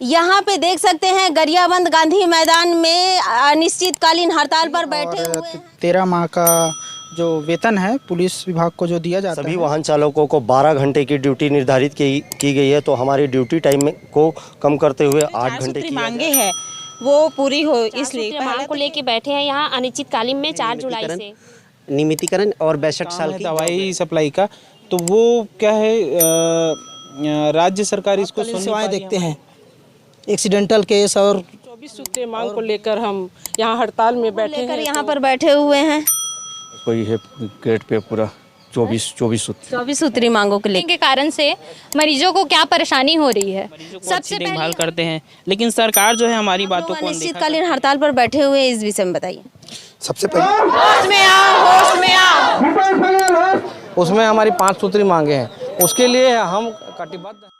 यहाँ पे देख सकते हैं गरियाबंद गांधी मैदान में अनिश्चितकालीन हड़ताल पर बैठे हुए हैं। 13 माह का जो वेतन है पुलिस विभाग को जो दिया जाता है, सभी वाहन चालकों को 12 घंटे की ड्यूटी निर्धारित की गई है, तो हमारी ड्यूटी टाइम को कम करते हुए 8 घंटे की मांगे हैं वो पूरी हो, इसलिए मांग को लेके बैठे हैं यहाँ अनिश्चितकालीन में 4 जुलाई से। नियमितीकरण और 62 साल की दवाई सप्लाई का, तो वो क्या है राज्य सरकार इसको सेवाएं देखते हैं। एक्सीडेंटल केस और 24 सूत्रीय मांग को लेकर हम यहाँ हड़ताल में बैठे हैं। यहाँ पर बैठे हुए हैं कोई है गेट पे पूरा 24 सूत्री मांगों को के कारण से मरीजों को क्या परेशानी हो रही है, सबसे देखभाल करते हैं, लेकिन सरकार जो है हमारी बातों को अनिश्चितकालीन हड़ताल पर बैठे हुए हैं, इस विषय में बताइए। सबसे पहले उसमें हमारी 5 सूत्री मांगे हैं, उसके लिए हम कटिबद्ध हैं।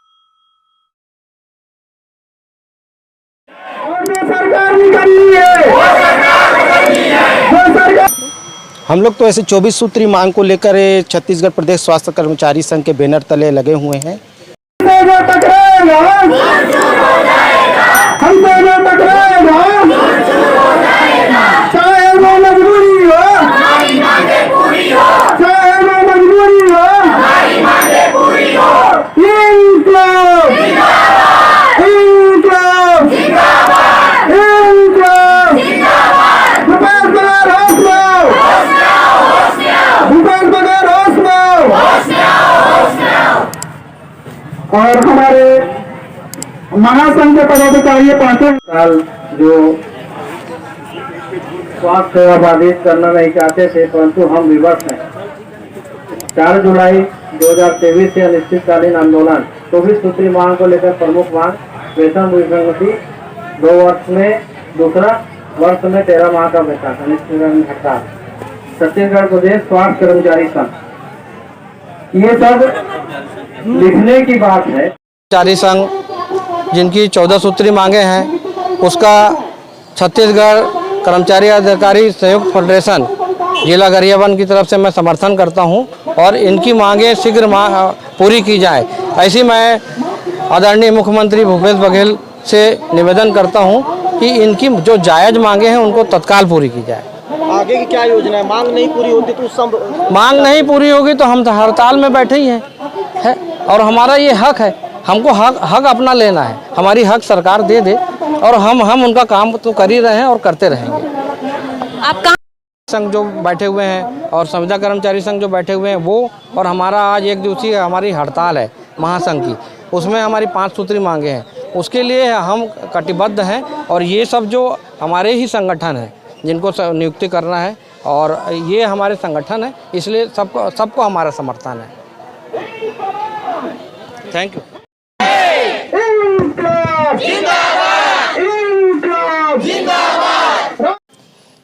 हम लोग तो ऐसे 24 सूत्री मांग को लेकर छत्तीसगढ़ प्रदेश स्वास्थ्य कर्मचारी संघ के बैनर तले लगे हुए हैं। और हमारे महासंघ के पदाधिकारी पांचों साल जो स्वास्थ्य सेवा बाधित करना नहीं चाहते थे, परंतु हम विवश हैं। 4 जुलाई 2023 से अनिश्चितकालीन आंदोलन 24 सूत्री मांग को लेकर प्रमुख मांग वेतन विसंगति 2 वर्ष में, दूसरा वर्ष में 13 माह का वेतन अनिश्चितकालीन हड़ताल। छत्तीसगढ़ प्रदेश स्वास्थ्य कर्मचारी संघ, ये सब लिखने की बात है। कर्मचारी संघ जिनकी 14 सूत्री मांगे हैं, उसका छत्तीसगढ़ कर्मचारी अधिकारी संयुक्त फेडरेशन जिला गरियाबंद की तरफ से मैं समर्थन करता हूं और इनकी मांगे शीघ्र पूरी की जाए, ऐसी मैं आदरणीय मुख्यमंत्री भूपेश बघेल से निवेदन करता हूं कि इनकी जो जायज़ मांगे हैं उनको तत्काल पूरी की जाए। आगे की क्या योजना है? मांग नहीं पूरी होती तो मांग नहीं पूरी होगी तो हम हड़ताल में बैठे ही हैं और हमारा ये हक है, हमको हक अपना लेना है। हमारी हक सरकार दे दे और हम उनका काम तो कर ही रहे हैं और करते रहेंगे। आप कहाँ संघ जो बैठे हुए हैं और संविदा कर्मचारी संघ जो बैठे हुए हैं वो, और हमारा आज 1 दिवसीय हमारी हड़ताल है महासंघ की, उसमें हमारी 5 सूत्री मांगे हैं, उसके लिए हम कटिबद्ध हैं। और ये सब जो हमारे ही संगठन हैं जिनको नियुक्ति करना है और ये हमारे संगठन है, इसलिए सबको हमारा समर्थन है। Thank you.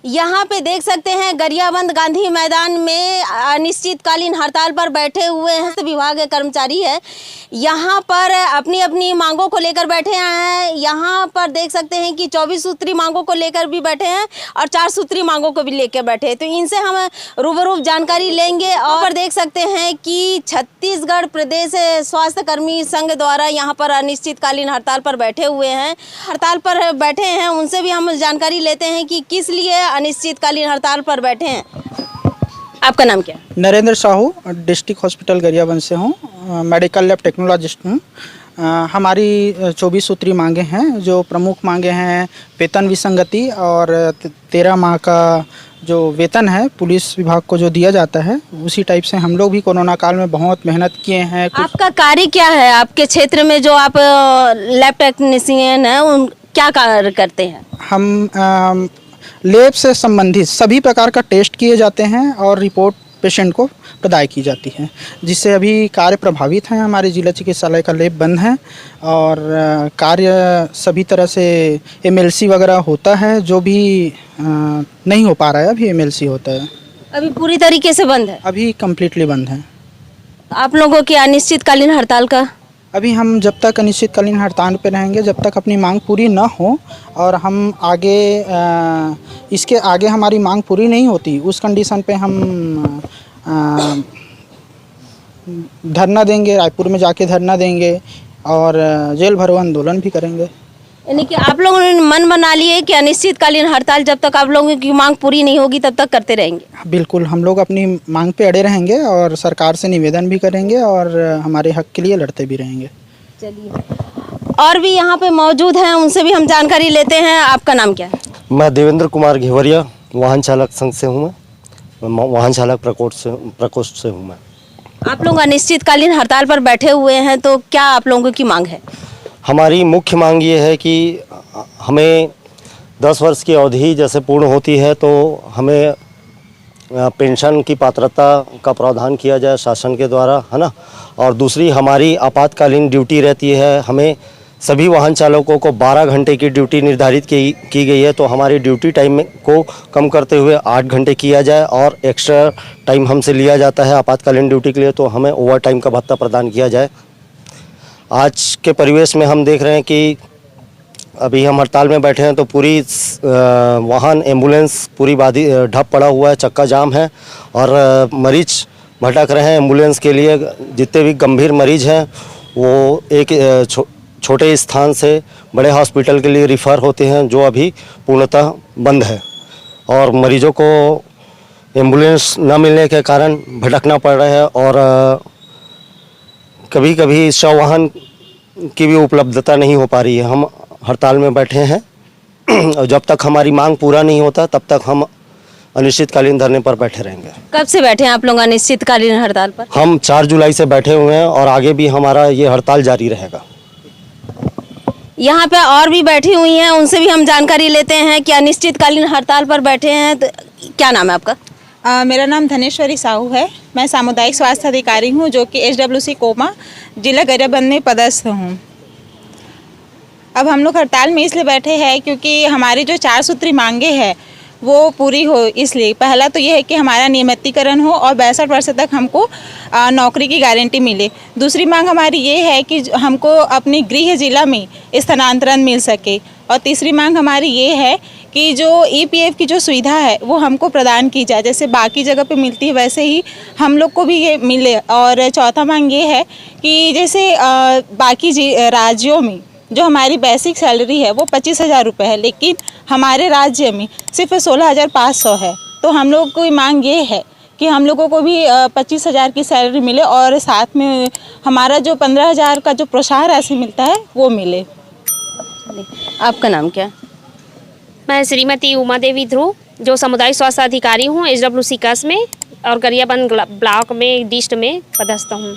यहाँ पे देख सकते हैं गरियाबंद गांधी मैदान में अनिश्चितकालीन हड़ताल पर बैठे हुए हैं। विभाग के कर्मचारी है, यहाँ पर अपनी अपनी मांगों को लेकर बैठे हैं। यहाँ पर देख सकते हैं कि 24 सूत्री मांगों को लेकर भी बैठे हैं और 4 सूत्री मांगों को भी लेकर बैठे हैं। तो इनसे हम रूबरू जानकारी लेंगे। और देख सकते हैं कि छत्तीसगढ़ प्रदेश स्वास्थ्य कर्मी संघ द्वारा यहाँ पर अनिश्चितकालीन हड़ताल पर बैठे हुए हैं, हड़ताल पर बैठे हैं। उनसे भी हम जानकारी लेते हैं कि किस लिए अनिश्चितकालीन हड़ताल पर बैठे हैं। आपका नाम क्या? नरेंद्र साहू, डिस्ट्रिक्ट हॉस्पिटल गरियाबंद से हूँ, मेडिकल लैब टेक्नोलॉजिस्ट हूँ। हमारी 24 सूत्री मांगे हैं। जो प्रमुख मांगे हैं वेतन विसंगति और 13 माह का जो वेतन है पुलिस विभाग को जो दिया जाता है, उसी टाइप से हम लोग भी कोरोना काल में बहुत मेहनत किए हैं। आपका कार्य क्या है आपके क्षेत्र में? जो आप लैब टेक्नीशियन हैं, उन क्या कार्य करते हैं? हम लैब से संबंधित सभी प्रकार का टेस्ट किए जाते हैं और रिपोर्ट पेशेंट को प्रदान की जाती है, जिससे अभी कार्य प्रभावित हैं। हमारे जिला चिकित्सालय का लैब बंद है और कार्य सभी तरह से एमएलसी वगैरह होता है, जो भी नहीं हो पा रहा है अभी एमएलसी होता है। अभी पूरी तरीके से बंद है? अभी कम्प्लीटली बंद है। आप लोगों की अनिश्चितकालीन हड़ताल का? अभी हम जब तक अनिश्चितकालीन हड़ताल पे रहेंगे, जब तक अपनी मांग पूरी ना हो और हम आगे इसके आगे हमारी मांग पूरी नहीं होती, उस कंडीशन पे हम धरना देंगे, रायपुर में जाके धरना देंगे और जेल भरो आंदोलन भी करेंगे। यानी कि आप लोगों ने मन बना लिए कि अनिश्चितकालीन हड़ताल जब तक आप लोगों की मांग पूरी नहीं होगी तब तक करते रहेंगे। बिल्कुल, हम लोग अपनी मांग पे अड़े रहेंगे और सरकार से निवेदन भी करेंगे और हमारे हक के लिए लड़ते भी रहेंगे। चलिए, और भी यहाँ पे मौजूद हैं, उनसे भी हम जानकारी लेते हैं। आपका नाम क्या है? मैं देवेंद्र कुमार घेवरिया वाहन चालक संघ से हूँ। मैं वाहन चालक प्रकोष्ठ से हूँ। मैं आप लोग अनिश्चितकालीन हड़ताल पर बैठे हुए हैं, तो क्या आप लोगों की मांग है? हमारी मुख्य मांग ये है कि हमें 10 वर्ष की अवधि जैसे पूर्ण होती है तो हमें पेंशन की पात्रता का प्रावधान किया जाए शासन के द्वारा, है ना। और दूसरी हमारी आपातकालीन ड्यूटी रहती है। हमें सभी वाहन चालकों को 12 घंटे की ड्यूटी निर्धारित की गई है, तो हमारी ड्यूटी टाइम को कम करते हुए 8 घंटे किया जाए और एक्स्ट्रा टाइम हमसे लिया जाता है आपातकालीन ड्यूटी के लिए, तो हमें ओवर टाइम का भत्ता प्रदान किया जाए। आज के परिवेश में हम देख रहे हैं कि अभी हम हड़ताल में बैठे हैं तो पूरी वाहन एम्बुलेंस पूरी ठप पड़ा हुआ है, चक्का जाम है और मरीज भटक रहे हैं। एम्बुलेंस के लिए जितने भी गंभीर मरीज हैं वो एक छोटे स्थान से बड़े हॉस्पिटल के लिए रिफ़र होते हैं, जो अभी पूर्णतः बंद है और मरीजों को एम्बुलेंस न मिलने के कारण भटकना पड़ रहा है और कभी कभी शव वाहन की भी उपलब्धता नहीं हो पा रही है। हम हड़ताल में बैठे हैं और जब तक हमारी मांग पूरा नहीं होता तब तक हम अनिश्चितकालीन धरने पर बैठे रहेंगे। कब से बैठे हैं आप लोग अनिश्चितकालीन हड़ताल पर? हम 4 जुलाई से बैठे हुए हैं और आगे भी हमारा ये हड़ताल जारी रहेगा। यहाँ पे और भी बैठी हुई हैं, उनसे भी हम जानकारी लेते हैं कि अनिश्चितकालीन हड़ताल पर बैठे हैं। तो क्या नाम है आपका? मेरा नाम धनेश्वरी साहू है। मैं सामुदायिक स्वास्थ्य अधिकारी हूँ, जो कि HWC कोमा जिला गरियाबंद में पदस्थ हूँ। अब हम लोग हड़ताल में इसलिए बैठे हैं क्योंकि हमारी जो 4 सूत्री मांगे हैं वो पूरी हो। इसलिए पहला तो ये है कि हमारा नियमितीकरण हो और 62 वर्ष तक हमको नौकरी की गारंटी मिले। दूसरी मांग हमारी ये है कि हमको अपनी गृह जिला में स्थानांतरण मिल सके। और तीसरी मांग हमारी ये है कि जो EPF की जो सुविधा है वो हमको प्रदान की जाए, जैसे बाकी जगह पे मिलती है वैसे ही हम लोग को भी ये मिले। और चौथा मांग ये है कि जैसे बाकी राज्यों में जो हमारी बेसिक सैलरी है वो 25,000 रुपये है, लेकिन हमारे राज्य में सिर्फ 16,500 है। तो हम लोग की मांग ये है कि हम लोगों को भी 25,000 की सैलरी मिले और साथ में हमारा जो 15,000 का जो प्रोत्साहन राशि मिलता है वो मिले। आपका नाम क्या है? मैं श्रीमती उमा देवी ध्रुव, जो सामुदायिक स्वास्थ्य अधिकारी हूँ HWC कस में और गरियाबंद ब्लॉक में डिस्ट में पदस्थ हूँ।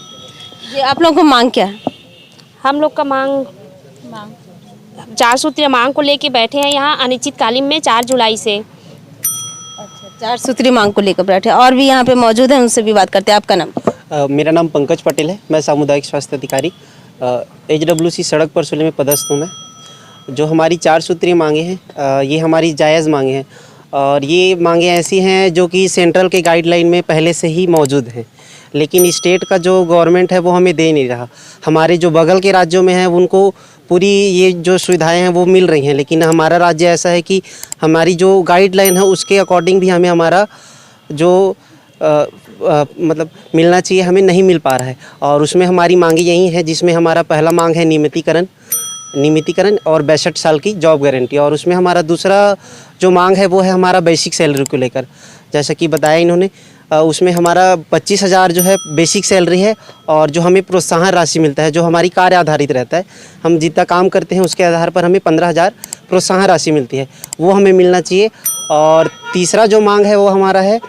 ये आप लोगों को मांग क्या है? हम लोग का मांग 4 सूत्रीय मांग को लेके बैठे हैं यहाँ अनिश्चितकालीन में 4 जुलाई से। अच्छा, 4 सूत्री मांग को लेकर बैठे। और भी यहाँ पे मौजूद हैं, उनसे भी बात करते हैं। आपका नाम? मेरा नाम पंकज पटेल है। मैं सामुदायिक स्वास्थ्य अधिकारी HWC सड़क पर सुले में पदस्थ हूँ। मैं जो हमारी 4 सूत्रीय मांगे हैं ये हमारी जायज़ मांगे हैं और ये मांगे ऐसी हैं जो कि सेंट्रल के गाइडलाइन में पहले से ही मौजूद हैं, लेकिन स्टेट का जो गवर्नमेंट है वो हमें दे नहीं रहा। हमारे जो बगल के राज्यों में हैं उनको पूरी ये जो सुविधाएं हैं वो मिल रही हैं, लेकिन हमारा राज्य ऐसा है कि हमारी जो गाइडलाइन है उसके अकॉर्डिंग भी हमें हमारा जो मतलब मिलना चाहिए हमें नहीं मिल पा रहा है। और उसमें हमारी मांगे यही है, जिसमें हमारा पहला मांग है नियमितीकरण और 62 साल की जॉब गारंटी। और उसमें हमारा दूसरा जो मांग है वो है हमारा बेसिक सैलरी को लेकर। जैसा कि बताया इन्होंने, उसमें हमारा 25,000 जो है बेसिक सैलरी है और जो हमें प्रोत्साहन राशि मिलता है जो हमारी कार्य आधारित रहता है। हम जितना काम करते हैं उसके आधार पर हमें 15,000 प्रोत्साहन राशि मिलती है, वो हमें मिलना चाहिए। और तीसरा जो मांग है वो हमारा है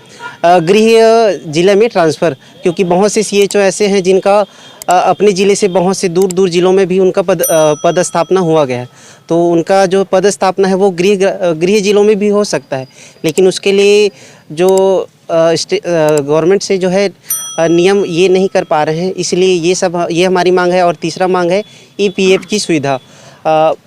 गृह जिले में ट्रांसफ़र, क्योंकि बहुत से CHO ऐसे हैं जिनका अपने ज़िले से बहुत से दूर दूर ज़िलों में भी उनका पदस्थापना हुआ गया है, तो उनका जो पदस्थापना है वो गृह जिलों में भी हो सकता है, लेकिन उसके लिए जो गवर्नमेंट से जो है नियम ये नहीं कर पा रहे हैं, इसलिए ये हमारी मांग है। और तीसरा मांग है EPF की सुविधा।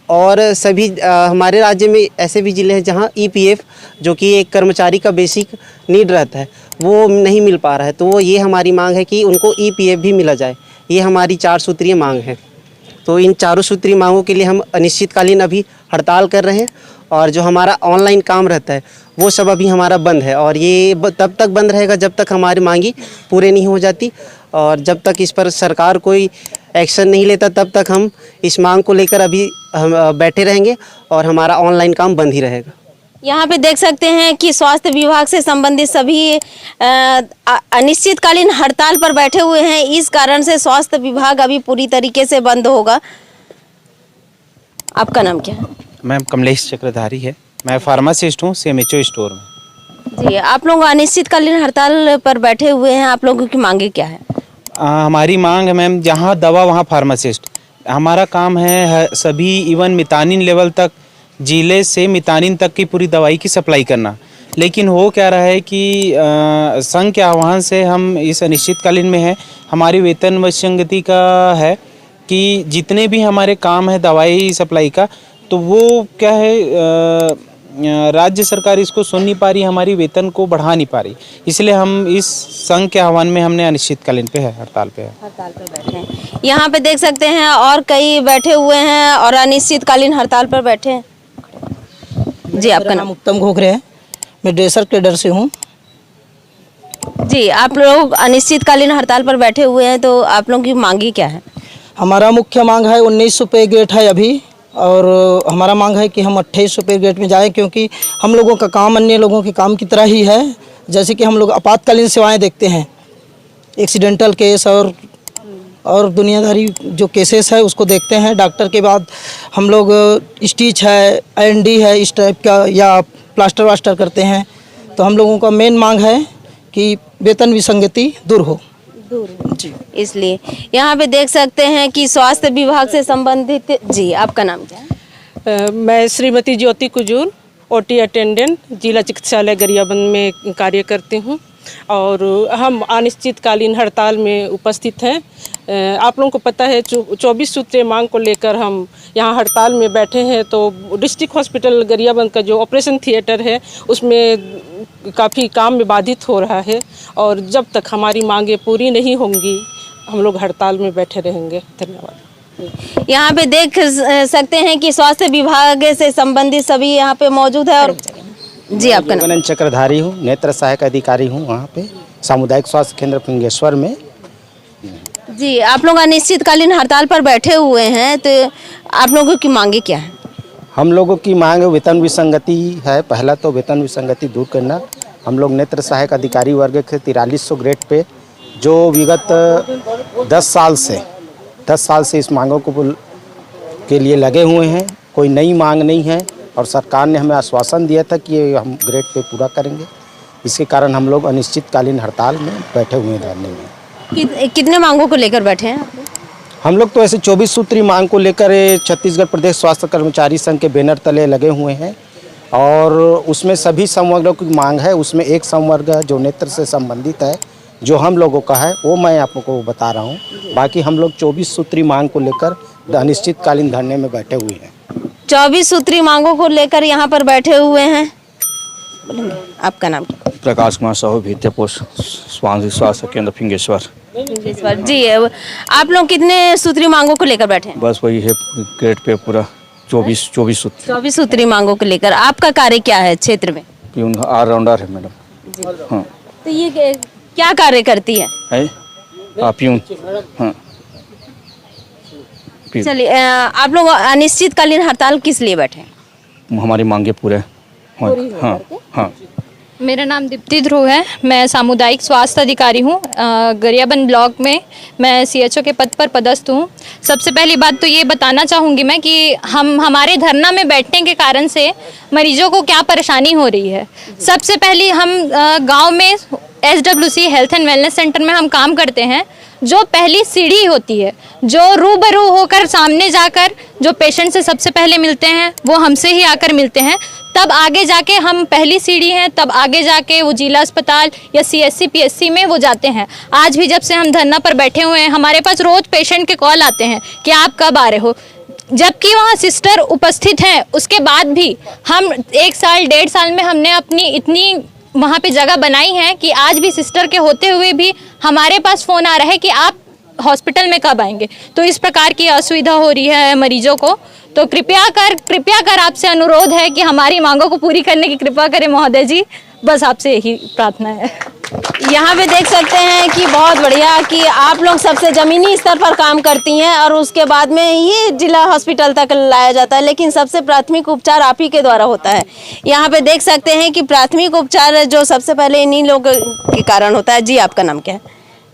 और सभी हमारे राज्य में ऐसे भी ज़िले हैं जहां EPF जो कि एक कर्मचारी का बेसिक नीड रहता है वो नहीं मिल पा रहा है, तो ये हमारी मांग है कि उनको EPF भी मिला जाए। ये हमारी 4 सूत्रीय मांग है। तो इन 4 सूत्रीय मांगों के लिए हम अनिश्चितकालीन अभी हड़ताल कर रहे हैं और जो हमारा ऑनलाइन काम रहता है वो सब अभी हमारा बंद है और ये तब तक बंद रहेगा जब तक हमारी मांगी पूरे नहीं हो जाती और जब तक इस पर सरकार कोई एक्शन नहीं लेता तब तक हम इस मांग को लेकर अभी हम बैठे रहेंगे और हमारा ऑनलाइन काम बंद ही रहेगा। यहाँ पे देख सकते हैं कि स्वास्थ्य विभाग से संबंधित सभी अनिश्चितकालीन हड़ताल पर बैठे हुए हैं। इस कारण से स्वास्थ्य विभाग अभी पूरी तरीके से बंद होगा। आपका नाम क्या है? मैम कमलेश चक्रधारी है, मैं फार्मासिस्ट हूँ CMHO स्टोर में। जी, आप लोग अनिश्चितकालीन हड़ताल पर बैठे हुए हैं, आप लोगों की मांगे क्या है? हमारी मांग है मैम, जहाँ दवा वहाँ फार्मासिस्ट। हमारा काम है सभी इवन मितानिन लेवल तक, जिले से मितानिन तक की पूरी दवाई की सप्लाई करना। लेकिन हो क्या रहा है कि संघ के आह्वान से हम इस अनिश्चितकालीन में हैं। हमारी वेतन विसंगति का है कि जितने भी हमारे काम है दवाई सप्लाई का, तो वो क्या है राज्य सरकार इसको सुन नहीं पा रही, हमारी वेतन को बढ़ा नहीं पा रही। इसलिए हम इस संघ के आह्वान में हमने अनिश्चितकालीन पे है, हड़ताल पे बैठे हैं। यहाँ पे देख सकते हैं और कई बैठे हुए हैं और अनिश्चितकालीन हड़ताल पर बैठे हैं। जी, आपका नाम? उत्तम घोघरे है, मैं ड्रेसर ट्रेडर से हूँ। जी, आप लोग अनिश्चितकालीन हड़ताल पर बैठे हुए हैं, तो आप लोगों की मांगी क्या है? हमारा मुख्य मांग है 1900 पे ग्रेड है अभी, और हमारा मांग है कि हम 2800 पे ग्रेड में जाएं, क्योंकि हम लोगों का काम अन्य लोगों के काम की तरह ही है। जैसे कि हम लोग आपातकालीन सेवाएं देखते हैं, एक्सीडेंटल केस और दुनियादारी जो केसेस है उसको देखते हैं। डॉक्टर के बाद हम लोग स्टिच है, IND है, इस टाइप का, या प्लास्टर वास्टर करते हैं। तो हम लोगों का मेन मांग है कि वेतन विसंगति दूर हो। जी, इसलिए यहाँ पे देख सकते हैं कि स्वास्थ्य विभाग से संबंधित। जी, आपका नाम क्या है? मैं श्रीमती ज्योति कुजूर, OT अटेंडेंट, जिला चिकित्सालय गरियाबंद में कार्य करती हूँ और हम अनिश्चितकालीन हड़ताल में उपस्थित हैं। आप लोगों को पता है 24 सूत्रीय मांग को लेकर हम यहाँ हड़ताल में बैठे हैं। तो डिस्ट्रिक्ट हॉस्पिटल गरियाबंद का जो ऑपरेशन थिएटर है उसमें काफ़ी काम में बाधित हो रहा है और जब तक हमारी मांगें पूरी नहीं होंगी हम लोग हड़ताल में बैठे रहेंगे। धन्यवाद। यहाँ पे देख सकते हैं कि स्वास्थ्य विभाग से संबंधित सभी यहाँ पे मौजूद है। और जी, आपका नाम? चक्रधारी हूँ, नेत्र सहायक अधिकारी हूँ वहाँ पे सामुदायिक स्वास्थ्य केंद्र फिंगेश्वर में। जी, आप लोग अनिश्चितकालीन हड़ताल पर बैठे हुए हैं, तो आप लोगों की मांगे क्या है? हम लोगों की मांग वेतन विसंगति है। पहला तो वेतन विसंगति दूर करना। हम लोग नेत्र सहायक अधिकारी वर्ग के 4300 ग्रेड पे जो विगत 10 साल से इस मांगों को के लिए लगे हुए हैं। कोई नई मांग नहीं है और सरकार ने हमें आश्वासन दिया था कि ये हम ग्रेड पे पूरा करेंगे। इसके कारण हम लोग अनिश्चितकालीन हड़ताल में बैठे हुए हैं धरने में। कितने मांगों को लेकर बैठे हैं? हम लोग तो ऐसे 24 सूत्री मांग को लेकर छत्तीसगढ़ प्रदेश स्वास्थ्य कर्मचारी संघ के बैनर तले लगे हुए हैं और उसमें सभी संवर्गों की मांग है। उसमें एक संवर्ग जो नेत्र से संबंधित है, जो हम लोगों का है, वो मैं आपको बता रहा हूँ। बाकी हम लोग 24 सूत्री मांग को लेकर अनिश्चितकालीन धरने में बैठे हुए हैं। 24 सूत्री मांगों को लेकर यहाँ पर बैठे हुए हैं। आपका नाम? प्रकाश कुमार साहू, भित्य पोस्ट, स्वास्थ्य केंद्र फिंगेश्वर। जी, आप लोग कितने सूत्री मांगों को लेकर बैठे हैं? बस वही है, ग्रेड पे पूरा 24 सूत्र। 24 सूत्री मांगों को लेकर आपका कार्य क्या है क्षेत्र में? प्यून ऑलराउंडर है मैडम। हाँ, तो ये क्या कार्य करती है? प्यून। हाँ, चलिए, आप लोग अनिश्चितकालीन हड़ताल किस लिए बैठे हैं? हमारी मांगे पूरे। हाँ हाँ। मेरा नाम दीप्ति ध्रुव है, मैं सामुदायिक स्वास्थ्य अधिकारी हूँ। गरियाबंद ब्लॉक में मैं CHO के पद पर पदस्थ हूँ। सबसे पहली बात तो ये बताना चाहूँगी मैं कि हमारे धरना में बैठने के कारण से मरीजों को क्या परेशानी हो रही है। सबसे पहले हम गांव में SWC health and wellness centre में हम काम करते हैं। जो पहली सीढ़ी होती है, जो रूबरू होकर सामने जाकर जो पेशेंट से सबसे पहले मिलते हैं, वो हमसे ही आकर मिलते हैं। तब आगे जाके हम पहली सीढ़ी हैं, तब आगे जाके वो जिला अस्पताल या CSC PSC में वो जाते हैं। आज भी जब से हम धरना पर बैठे हुए हैं, हमारे पास रोज पेशेंट के कॉल आते हैं कि आप कब आ रहे हो, जबकि वहाँ सिस्टर उपस्थित हैं। उसके बाद भी हम 1 साल 1.5 साल में हमने अपनी इतनी वहाँ पे जगह बनाई है कि आज भी सिस्टर के होते हुए भी हमारे पास फ़ोन आ रहा है कि आप हॉस्पिटल में कब आएंगे। तो इस प्रकार की असुविधा हो रही है मरीजों को। तो कृपया कर आपसे अनुरोध है कि हमारी मांगों को पूरी करने की कृपा करें महोदय जी। बस आपसे यही प्रार्थना है। यहाँ पे देख सकते हैं कि बहुत बढ़िया कि आप लोग सबसे ज़मीनी स्तर पर काम करती हैं और उसके बाद में ये जिला हॉस्पिटल तक लाया जाता है, लेकिन सबसे प्राथमिक उपचार आप ही के द्वारा होता है। यहाँ पे देख सकते हैं कि प्राथमिक उपचार जो सबसे पहले इन्हीं लोगों के कारण होता है। जी, आपका नाम क्या है?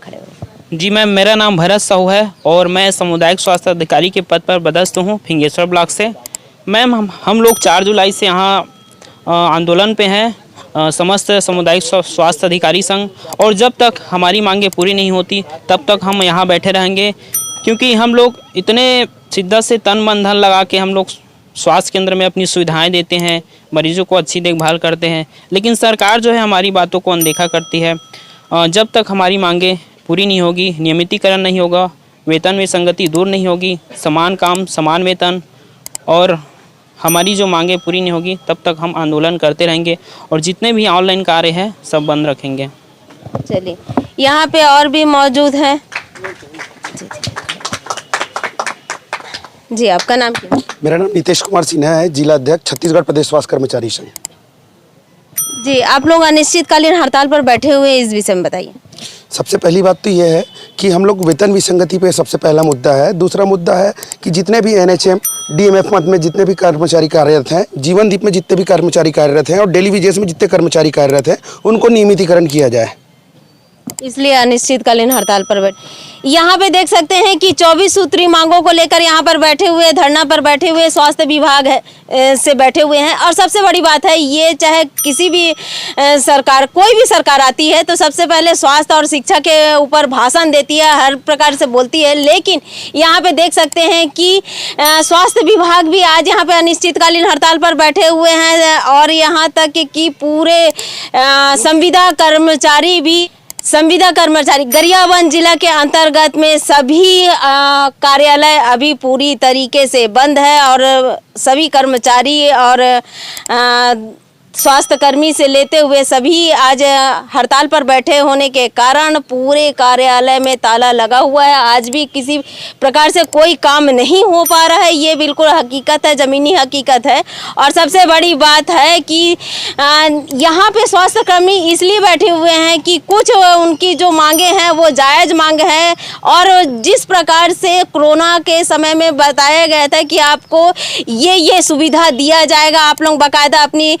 खड़े हो। जी मैम, मेरा नाम भरत साहू है और मैं सामुदायिक स्वास्थ्य अधिकारी के पद पर पदस्थ हूँ फिंगेश्वर ब्लॉक से। मैम हम लोग 4 जुलाई से यहाँ आंदोलन पे हैं, समस्त सामुदायिक स्वास्थ्य अधिकारी संघ, और जब तक हमारी मांगें पूरी नहीं होती तब तक हम यहाँ बैठे रहेंगे, क्योंकि हम लोग इतने शिद्दत से तन मन धन लगा के हम लोग स्वास्थ्य केंद्र में अपनी सुविधाएं देते हैं, मरीजों को अच्छी देखभाल करते हैं, लेकिन सरकार जो है हमारी बातों को अनदेखा करती है। जब तक हमारी मांगें पूरी नहीं होगी, नियमितीकरण नहीं होगा, वेतन विसंगति दूर नहीं होगी, समान काम समान वेतन और हमारी जो मांगें पूरी नहीं होगी, तब तक हम आंदोलन करते रहेंगे और जितने भी ऑनलाइन कार्य हैं सब बंद रखेंगे। चलिए, यहाँ पे और भी मौजूद हैं। जी, आपका नाम क्या है? मेरा नाम नीतीश कुमार सिन्हा है, जिला अध्यक्ष छत्तीसगढ़ प्रदेश स्वास्थ्य कर्मचारी संघ। जी, आप लोग अनिश्चितकालीन हड़ताल पर बैठे हुए हैं, इस विषय में बताइए। सबसे पहली बात तो यह है कि हम लोग वेतन विसंगति पे सबसे पहला मुद्दा है। दूसरा मुद्दा है कि जितने भी NHM DMF मद में जितने भी कर्मचारी कार्यरत हैं, जीवन दीप में जितने भी कर्मचारी कार्यरत हैं और डेली वेजेस में जितने कर्मचारी कार्यरत हैं, उनको नियमितीकरण किया जाए, इसलिए अनिश्चितकालीन हड़ताल पर यहाँ पे देख सकते हैं कि 24 सूत्री मांगों को लेकर यहाँ पर बैठे हुए, धरना पर बैठे हुए स्वास्थ्य विभाग से बैठे हुए हैं। और सबसे बड़ी बात है, ये चाहे किसी भी सरकार, कोई भी सरकार आती है तो सबसे पहले स्वास्थ्य और शिक्षा के ऊपर भाषण देती है, हर प्रकार से बोलती है, लेकिन यहाँ पे देख सकते हैं कि स्वास्थ्य विभाग भी आज यहाँ पे अनिश्चितकालीन हड़ताल पर बैठे हुए हैं और यहाँ तक कि पूरे संविदा कर्मचारी गरियाबंद जिला के अंतर्गत में सभी कार्यालय अभी पूरी तरीके से बंद है और सभी कर्मचारी और स्वास्थ्यकर्मी से लेते हुए सभी आज हड़ताल पर बैठे होने के कारण पूरे कार्यालय में ताला लगा हुआ है। आज भी किसी प्रकार से कोई काम नहीं हो पा रहा है, ये बिल्कुल हकीकत है, ज़मीनी हकीकत है। और सबसे बड़ी बात है कि यहाँ पे स्वास्थ्यकर्मी इसलिए बैठे हुए हैं कि कुछ उनकी जो मांगे हैं वो जायज़ मांग है और जिस प्रकार से कोरोना के समय में बताया गया था कि आपको ये सुविधा दिया जाएगा, आप लोग बाकायदा अपनी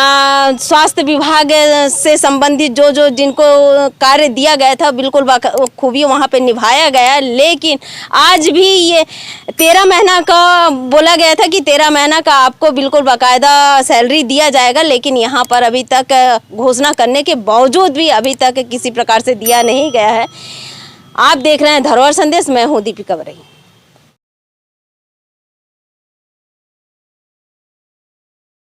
स्वास्थ्य विभाग से संबंधित जो जिनको कार्य दिया गया था बिल्कुल खूबी वहाँ पे निभाया गया, लेकिन आज भी ये 13 महीना का बोला गया था कि 13 महीना का आपको बिल्कुल बाकायदा सैलरी दिया जाएगा, लेकिन यहाँ पर अभी तक घोषणा करने के बावजूद भी अभी तक किसी प्रकार से दिया नहीं गया है। आप देख रहे हैं धरोहर संदेश, मैं हूँ दीपिका बरई।